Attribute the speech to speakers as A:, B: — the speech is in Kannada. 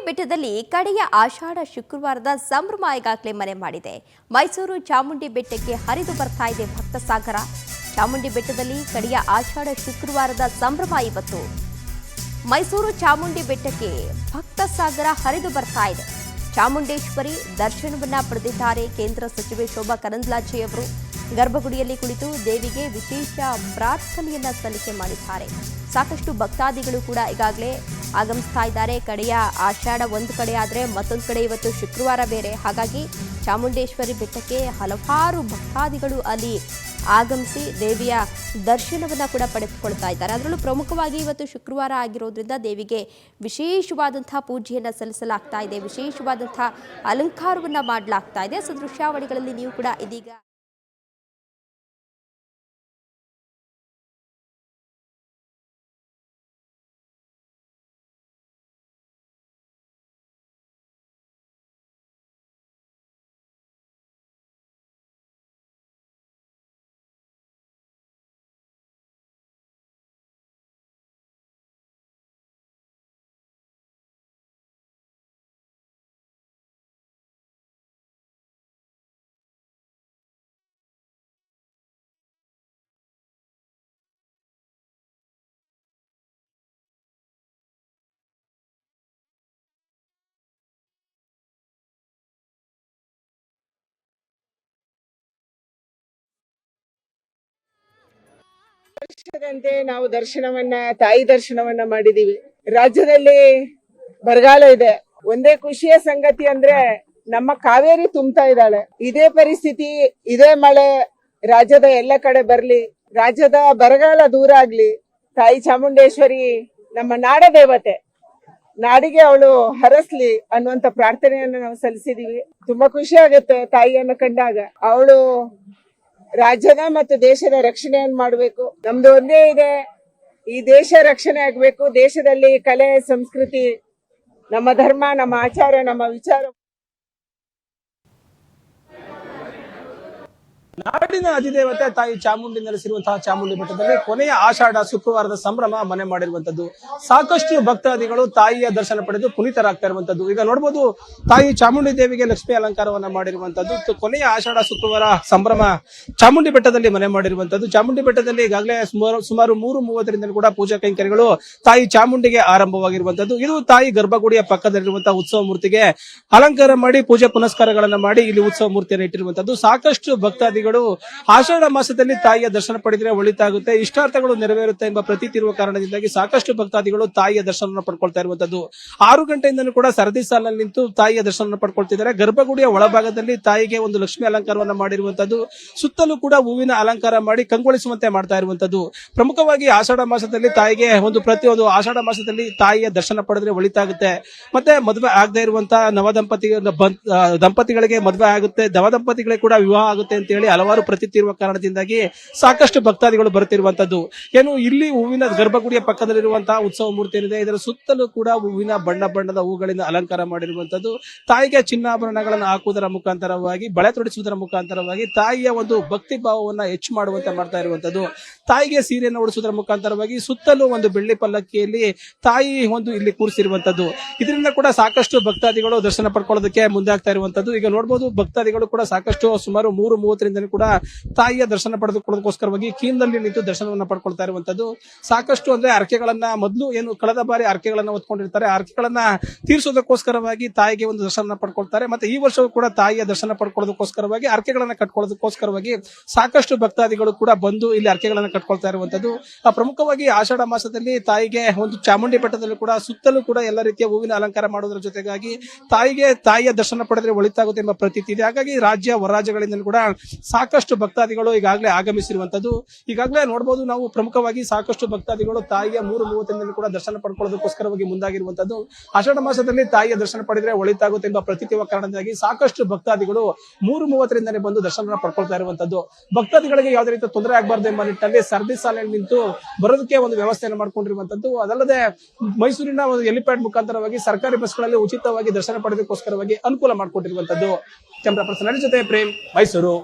A: ಬೆಟ್ಟದಲ್ಲಿ ಕಡೆಯ ಆಷಾಢ ಶುಕ್ರವಾರದ ಸಂಭ್ರಮ ಈಗಾಗಲೇ ಮನೆ ಮಾಡಿದೆ. ಮೈಸೂರು ಚಾಮುಂಡಿ ಬೆಟ್ಟಕ್ಕೆ ಹರಿದು ಬರ್ತಾ ಇದೆ ಭಕ್ತ ಸಾಗರ. ಚಾಮುಂಡಿ ಬೆಟ್ಟದಲ್ಲಿ ಕಡೆಯ ಆಷಾಢ ಶುಕ್ರವಾರದ ಸಂಭ್ರಮ ಇವತ್ತು. ಮೈಸೂರು ಚಾಮುಂಡಿ ಬೆಟ್ಟಕ್ಕೆ ಭಕ್ತ ಸಾಗರ ಹರಿದು ಬರ್ತಾ ಇದೆ. ಚಾಮುಂಡೇಶ್ವರಿ ದರ್ಶನವನ್ನ ಪಡೆದಿದ್ದಾರೆ ಕೇಂದ್ರ ಸಚಿವೆ ಶೋಭಾ ಕರಂದ್ಲಾಜೆ ಅವರು. ಗರ್ಭಗುಡಿಯಲ್ಲಿ ಕುಳಿತು ದೇವಿಗೆ ವಿಶೇಷ ಪ್ರಾರ್ಥನೆಯನ್ನ ಸಲ್ಲಿಕೆ ಮಾಡಿದ್ದಾರೆ. ಸಾಕಷ್ಟು ಭಕ್ತಾದಿಗಳು ಕೂಡ ಈಗಾಗಲೇ ಆಗಮಿಸ್ತಾ ಇದ್ದಾರೆ. ಕಡೆಯ ಆಷಾಢ ಒಂದು ಕಡೆ ಆದರೆ ಮತ್ತೊಂದು ಕಡೆ ಇವತ್ತು ಶುಕ್ರವಾರ ಬೇರೆ. ಹಾಗಾಗಿ ಚಾಮುಂಡೇಶ್ವರಿ ಬೆಟ್ಟಕ್ಕೆ ಹಲವಾರು ಭಕ್ತಾದಿಗಳು ಅಲ್ಲಿ ಆಗಮಿಸಿ ದೇವಿಯ ದರ್ಶನವನ್ನು ಕೂಡ ಪಡೆದುಕೊಳ್ತಾ ಇದ್ದಾರೆ. ಅದರಲ್ಲೂ ಪ್ರಮುಖವಾಗಿ ಇವತ್ತು ಶುಕ್ರವಾರ ಆಗಿರೋದ್ರಿಂದ ದೇವಿಗೆ ವಿಶೇಷವಾದಂಥ ಪೂಜೆಯನ್ನು ಸಲ್ಲಿಸಲಾಗ್ತಾ ಇದೆ. ವಿಶೇಷವಾದಂಥ ಅಲಂಕಾರವನ್ನು ಮಾಡಲಾಗ್ತಾ ಇದೆ. ಸೊ ದೃಶ್ಯಾವಳಿಗಳಲ್ಲಿ ನೀವು ಕೂಡ ಇದೀಗ
B: ವರ್ಷದಂತೆ ನಾವು ತಾಯಿ ದರ್ಶನವನ್ನ ಮಾಡಿದೀವಿ. ರಾಜ್ಯದಲ್ಲಿ ಬರಗಾಲ ಇದೆ. ಒಂದೇ ಖುಷಿಯ ಸಂಗತಿ ಅಂದ್ರೆ ನಮ್ಮ ಕಾವೇರಿ ತುಂಬ್ತಾ ಇದ್ದಾಳೆ. ಇದೇ ಪರಿಸ್ಥಿತಿ, ಇದೇ ಮಳೆ ರಾಜ್ಯದ ಎಲ್ಲ ಕಡೆ ಬರ್ಲಿ, ರಾಜ್ಯದ ಬರಗಾಲ ದೂರ ಆಗ್ಲಿ. ತಾಯಿ ಚಾಮುಂಡೇಶ್ವರಿ ನಮ್ಮ ನಾಡ ದೇವತೆ, ನಾಡಿಗೆ ಅವಳು ಹರಸ್ಲಿ ಅನ್ನುವಂತ ಪ್ರಾರ್ಥನೆಯನ್ನ ನಾವು ಸಲ್ಲಿಸಿದೀವಿ. ತುಂಬಾ ಖುಷಿ ಆಗುತ್ತೆ ತಾಯಿಯನ್ನ ಕಂಡಾಗ. ಅವಳು ರಾಜ್ಯದ ಮತ್ತು ದೇಶದ ರಕ್ಷಣೆಯನ್ನು ಮಾಡಬೇಕು. ನಮ್ದು ಒಂದೇ ಇದೆ, ಈ ದೇಶ ರಕ್ಷಣೆ ಆಗ್ಬೇಕು. ದೇಶದಲ್ಲಿ ಕಲೆ, ಸಂಸ್ಕೃತಿ, ನಮ್ಮ ಧರ್ಮ, ನಮ್ಮ ಆಚಾರ, ನಮ್ಮ ವಿಚಾರ.
C: ನಾಡಿನ ಅಧಿದೇವತೆ ತಾಯಿ ಚಾಮುಂಡಿ ನೆಲೆಸಿರುವಂತಹ ಚಾಮುಂಡಿ ಬೆಟ್ಟದಲ್ಲಿ ಕೊನೆಯ ಆಷಾಢ ಶುಕ್ರವಾರದ ಸಂಭ್ರಮ ಮನೆ ಮಾಡಿರುವಂತದ್ದು. ಸಾಕಷ್ಟು ಭಕ್ತಾದಿಗಳು ತಾಯಿಯ ದರ್ಶನ ಪಡೆದು ಪುನೀತರಾಗ್ತಾ ಇರುವಂತದ್ದು. ಈಗ ನೋಡಬಹುದು, ತಾಯಿ ಚಾಮುಂಡಿ ದೇವಿಗೆ ಲಕ್ಷ್ಮಿ ಅಲಂಕಾರವನ್ನ ಮಾಡಿರುವಂತದ್ದು. ಕೊನೆಯ ಆಷಾಢ ಶುಕ್ರವಾರ ಸಂಭ್ರಮ ಚಾಮುಂಡಿ ಬೆಟ್ಟದಲ್ಲಿ ಮನೆ ಮಾಡಿರುವಂತದ್ದು. ಚಾಮುಂಡಿ ಬೆಟ್ಟದಲ್ಲಿ ಈಗಾಗಲೇ ಸುಮಾರು 3:30 ಕೂಡ ಪೂಜಾ ಕೈಂಕರ್ಯಗಳು ತಾಯಿ ಚಾಮುಂಡಿಗೆ ಆರಂಭವಾಗಿರುವಂತದ್ದು. ಇದು ತಾಯಿ ಗರ್ಭಗುಡಿಯ ಪಕ್ಕದಲ್ಲಿರುವಂತಹ ಉತ್ಸವ ಮೂರ್ತಿಗೆ ಅಲಂಕಾರ ಮಾಡಿ ಪೂಜೆ ಪುನಸ್ಕಾರಗಳನ್ನ ಮಾಡಿ ಇಲ್ಲಿ ಉತ್ಸವ ಮೂರ್ತಿಯನ್ನು ಇಟ್ಟಿರುವಂತದ್ದು. ಸಾಕಷ್ಟು ಭಕ್ತಾದಿಗಳು ಆಷಾಢ ಮಾಸದಲ್ಲಿ ತಾಯಿಯ ದರ್ಶನ ಪಡೆದರೆ ಒಳಿತಾಗುತ್ತೆ, ಇಷ್ಟಾರ್ಥಗಳು ನೆರವೇರುತ್ತೆ ಎಂಬ ಪ್ರತೀತಿ ಇರುವ ಕಾರಣದಿಂದಾಗಿ ಸಾಕಷ್ಟು ಭಕ್ತಾದಿಗಳು ತಾಯಿಯ ದರ್ಶನವನ್ನು ಪಡ್ಕೊಳ್ತಾ ಇರುವಂತದ್ದು. 6 ಗಂಟೆಯಿಂದಲೂ ಕೂಡ ಸರದಿ ಸಾಲಿನಲ್ಲಿ ನಿಂತು ತಾಯಿಯ ದರ್ಶನ ಪಡ್ಕೊಳ್ತಿದ್ದಾರೆ. ಗರ್ಭಗುಡಿಯ ಒಳಭಾಗದಲ್ಲಿ ತಾಯಿಗೆ ಒಂದು ಲಕ್ಷ್ಮಿ ಅಲಂಕಾರವನ್ನ ಮಾಡಿರುವಂತದ್ದು. ಸುತ್ತಲೂ ಕೂಡ ಹೂವಿನ ಅಲಂಕಾರ ಮಾಡಿ ಕಂಗೊಳಿಸುವಂತೆ ಮಾಡ್ತಾ ಇರುವಂತದ್ದು. ಪ್ರಮುಖವಾಗಿ ಆಷಾಢ ಮಾಸದಲ್ಲಿ ತಾಯಿಗೆ ಪ್ರತಿಯೊಂದು ಆಷಾಢ ಮಾಸದಲ್ಲಿ ತಾಯಿಯ ದರ್ಶನ ಪಡೆದ್ರೆ ಒಳಿತಾಗುತ್ತೆ. ಮತ್ತೆ ಮದುವೆ ಆಗದೆ ಇರುವಂತಹ ದಂಪತಿಗಳಿಗೆ ಮದುವೆ ಆಗುತ್ತೆ, ನವದಂಪತಿಗಳಿಗೆ ಕೂಡ ವಿವಾಹ ಆಗುತ್ತೆ ಅಂತ ಹೇಳಿ ಹಲವಾರು ಪ್ರತೀತಿ ಇರುವ ಕಾರಣದಿಂದಾಗಿ ಸಾಕಷ್ಟು ಭಕ್ತಾದಿಗಳು ಬರುತ್ತಿರುವಂತದ್ದು. ಇಲ್ಲಿ ಹೂವಿನ ಗರ್ಭಗುಡಿಯ ಪಕ್ಕದಲ್ಲಿರುವಂತಹ ಉತ್ಸವ ಮೂರ್ತಿ ಏನಿದೆ, ಇದರ ಸುತ್ತಲೂ ಕೂಡ ಹೂವಿನ ಬಣ್ಣದ ಹೂಗಳಿಂದ ಅಲಂಕಾರ ಮಾಡಿರುವಂತದ್ದು. ತಾಯಿಗೆ ಚಿನ್ನಾಭರಣಗಳನ್ನು ಹಾಕುವುದರ ಮುಖಾಂತರವಾಗಿ, ಬಳೆ ತೊಡಿಸುವುದರ ಮುಖಾಂತರವಾಗಿ ತಾಯಿಯ ಒಂದು ಭಕ್ತಿ ಭಾವವನ್ನ ಹೆಚ್ಚು ಮಾಡುವಂತೆ ಮಾಡ್ತಾ ಇರುವಂತದ್ದು. ತಾಯಿಗೆ ಸೀರೆಯನ್ನು ಉಡಿಸುವುದರ ಮುಖಾಂತರವಾಗಿ ಸುತ್ತಲೂ ಒಂದು ಬೆಳ್ಳಿ ಪಲ್ಲಕ್ಕಿಯಲ್ಲಿ ತಾಯಿ ಇಲ್ಲಿ ಕೂರಿಸಿರುವಂತದ್ದು. ಇದರಿಂದ ಕೂಡ ಸಾಕಷ್ಟು ಭಕ್ತಾದಿಗಳು ದರ್ಶನ ಪಡ್ಕೊಳ್ಳೋದಕ್ಕೆ ಮುಂದಾಗ್ತಾ ಇರುವಂತದ್ದು. ಈಗ ನೋಡಬಹುದು, ಭಕ್ತಾದಿಗಳು ಕೂಡ ಸಾಕಷ್ಟು ಸುಮಾರು 3:30 ಕೂಡ ತಾಯಿಯ ದರ್ಶನ ಪಡೆದುಕೊಳ್ಳೋದಕ್ಕೋಸ್ಕರವಾಗಿ ಕ್ಯೂನಲ್ಲಿ ನಿಂತು ದರ್ಶನವನ್ನ ಪಡ್ಕೊಳ್ತಾ ಇರುವಂತದ್ದು. ಸಾಕಷ್ಟು ಅಂದ್ರೆ ಅರ್ಕೆಗಳನ್ನ ಮೊದಲು ಕಳೆದ ಬಾರಿ ಅರ್ಕೆಗಳನ್ನ ಹೊತ್ಕೊಂಡಿರ್ತಾರೆ, ಅರ್ಕೆಗಳನ್ನ ತೀರಿಸೋದಕ್ಕೋಸ್ಕರವಾಗಿ ತಾಯಿಗೆ ಒಂದು ದರ್ಶನ ಪಡ್ಕೊಳ್ತಾರೆ. ಮತ್ತೆ ಈ ವರ್ಷವೂ ಕೂಡ ತಾಯಿಯ ದರ್ಶನ ಪಡ್ಕೊಳ್ಳೋದಕ್ಕೋಸ್ಕರವಾಗಿ ಅರ್ಕೆಗಳನ್ನ ಕಟ್ಕೊಳ್ಳೋದಕ್ಕೋಸ್ಕರವಾಗಿ ಸಾಕಷ್ಟು ಭಕ್ತಾದಿಗಳು ಕೂಡ ಬಂದು ಇಲ್ಲಿ ಅರ್ಕೆಗಳನ್ನ ಕಟ್ಕೊಳ್ತಾ ಇರುವಂತದ್ದು. ಪ್ರಮುಖವಾಗಿ ಆಷಾಢ ಮಾಸದಲ್ಲಿ ತಾಯಿಗೆ ಚಾಮುಂಡಿ ಬೆಟ್ಟದಲ್ಲಿ ಕೂಡ ಸುತ್ತಲೂ ಕೂಡ ಎಲ್ಲ ರೀತಿಯ ಹೂವಿನ ಅಲಂಕಾರ ಮಾಡೋದ್ರ ಜೊತೆಗಾಗಿ ತಾಯಿಯ ದರ್ಶನ ಪಡೆದ್ರೆ ಒಳಿತಾಗುತ್ತೆ ಎಂಬ ಪ್ರತೀತಿ ಇದೆ. ಹಾಗಾಗಿ ರಾಜ್ಯ ಹೊರರಾಜ್ಯಗಳಿಂದ ಕೂಡ ಸಾಕಷ್ಟು ಭಕ್ತಾದಿಗಳು ಈಗಾಗಲೇ ಆಗಮಿಸಿರುವಂತದ್ದು. ಈಗಾಗಲೇ ನೋಡಬಹುದು ನಾವು, ಪ್ರಮುಖವಾಗಿ ಸಾಕಷ್ಟು ಭಕ್ತಾದಿಗಳು ತಾಯಿಯ 3:30 ಕೂಡ ದರ್ಶನ ಪಡ್ಕೊಳ್ಳೋದಕ್ಕೋಸ್ಕರವಾಗಿ ಮುಂದಾಗಿರುವಂತದ್ದು. ಆಷಾಢ ಮಾಸದಲ್ಲಿ ತಾಯಿಯ ದರ್ಶನ ಪಡೆದ್ರೆ ಒಳಿತಾಗುತ್ತೆ ಎಂಬ ಪ್ರತೀತಿಯ ಕಾರಣದಿಂದಾಗಿ ಸಾಕಷ್ಟು ಭಕ್ತಾದಿಗಳು 3:30 ಬಂದು ದರ್ಶನ ಪಡ್ಕೊಳ್ತಾ ಇರುವಂತದ್ದು. ಭಕ್ತಾದಿಗಳಿಗೆ ಯಾವುದೇ ರೀತಿಯ ತೊಂದರೆ ಆಗಬಾರದು ಎಂಬ ನಿಟ್ಟಿನಲ್ಲಿ ಸರದಿ ಸಾಲಿನಲ್ಲಿ ನಿಂತು ಬರೋದಕ್ಕೆ ಒಂದು ವ್ಯವಸ್ಥೆಯನ್ನು ಮಾಡ್ಕೊಂಡಿರುವಂತದ್ದು. ಅದಲ್ಲದೆ ಮೈಸೂರಿನ ಒಂದು ಹೆಲಿಪ್ಯಾಡ್ ಮುಖಾಂತರವಾಗಿ ಸರ್ಕಾರಿ ಬಸ್ಗಳಲ್ಲಿ ಉಚಿತವಾಗಿ ದರ್ಶನ ಪಡೆದಕ್ಕೋಸ್ಕರವಾಗಿ ಅನುಕೂಲ ಮಾಡಿಕೊಟ್ಟಿರುವಂತದ್ದು. ಕ್ಯಾಮರಾ ಪರ್ಸನ್ ಜೊತೆ ಪ್ರೇಮ್, ಮೈಸೂರು.